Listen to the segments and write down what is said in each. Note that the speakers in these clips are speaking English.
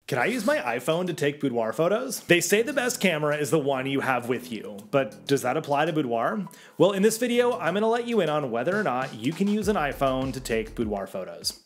Can I use my iPhone to take boudoir photos? They say the best camera is the one you have with you, but does that apply to boudoir? Well, in this video, I'm gonna let you in on whether or not you can use an iPhone to take boudoir photos.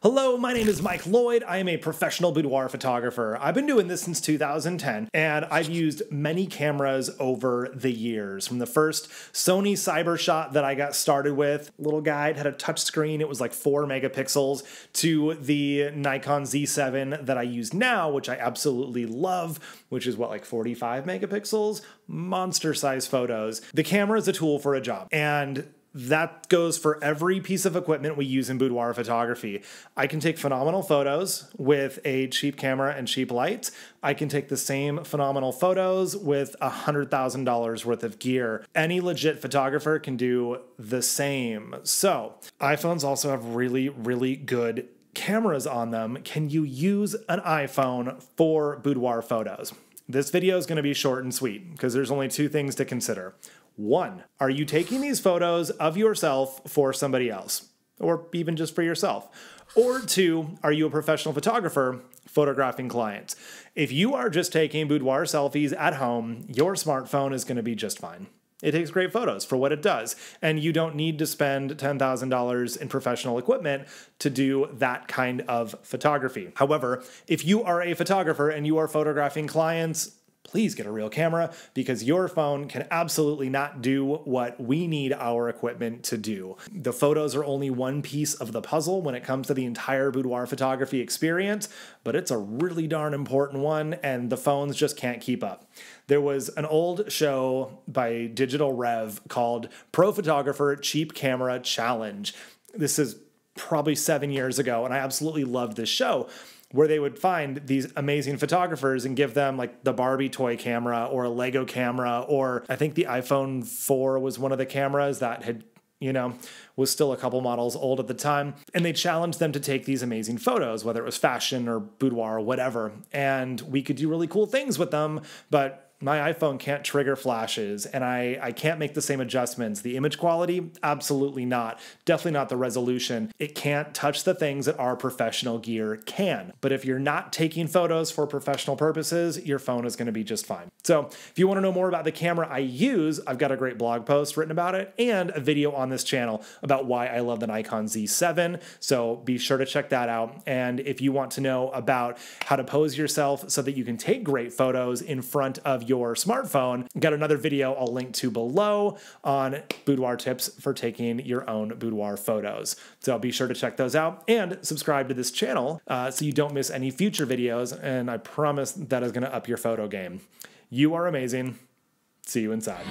Hello, my name is Mike Lloyd. I am a professional boudoir photographer. I've been doing this since 2010, and I've used many cameras over the years. From the first Sony Cybershot that I got started with, little guy, it had a touch screen, it was like 4 megapixels, to the Nikon Z7 that I use now, which I absolutely love, which is what, like 45 megapixels? Monster size photos. The camera is a tool for a job, and that goes for every piece of equipment we use in boudoir photography. I can take phenomenal photos with a cheap camera and cheap lights. I can take the same phenomenal photos with $100,000 worth of gear. Any legit photographer can do the same. So, iPhones also have really, really good cameras on them. Can you use an iPhone for boudoir photos? This video is going to be short and sweet because there's only 2 things to consider. 1, are you taking these photos of yourself for somebody else, or even just for yourself? Or 2, are you a professional photographer photographing clients? If you are just taking boudoir selfies at home, your smartphone is going to be just fine. It takes great photos for what it does, and you don't need to spend $10,000 in professional equipment to do that kind of photography. However, if you are a photographer and you are photographing clients, please get a real camera, because your phone can absolutely not do what we need our equipment to do. The photos are only one piece of the puzzle when it comes to the entire boudoir photography experience, but it's a really darn important one, and the phones just can't keep up. There was an old show by Digital Rev called Pro Photographer Cheap Camera Challenge. This is probably 7 years ago, and I absolutely loved this show, where they would find these amazing photographers and give them like the Barbie toy camera or a Lego camera, or I think the iPhone 4 was one of the cameras that had, was still a couple models old at the time. And they challenged them to take these amazing photos, whether it was fashion or boudoir or whatever. And we could do really cool things with them, but my iPhone can't trigger flashes, and I can't make the same adjustments. The image quality, absolutely not. Definitely not the resolution. It can't touch the things that our professional gear can. But if you're not taking photos for professional purposes, your phone is going to be just fine. So if you want to know more about the camera I use, I've got a great blog post written about it and a video on this channel about why I love the Nikon Z7. So be sure to check that out. And if you want to know about how to pose yourself so that you can take great photos in front of your smartphone, got another video I'll link to below on boudoir tips for taking your own boudoir photos. So be sure to check those out and subscribe to this channel so you don't miss any future videos, and I promise that is going to up your photo game. You are amazing. See you inside.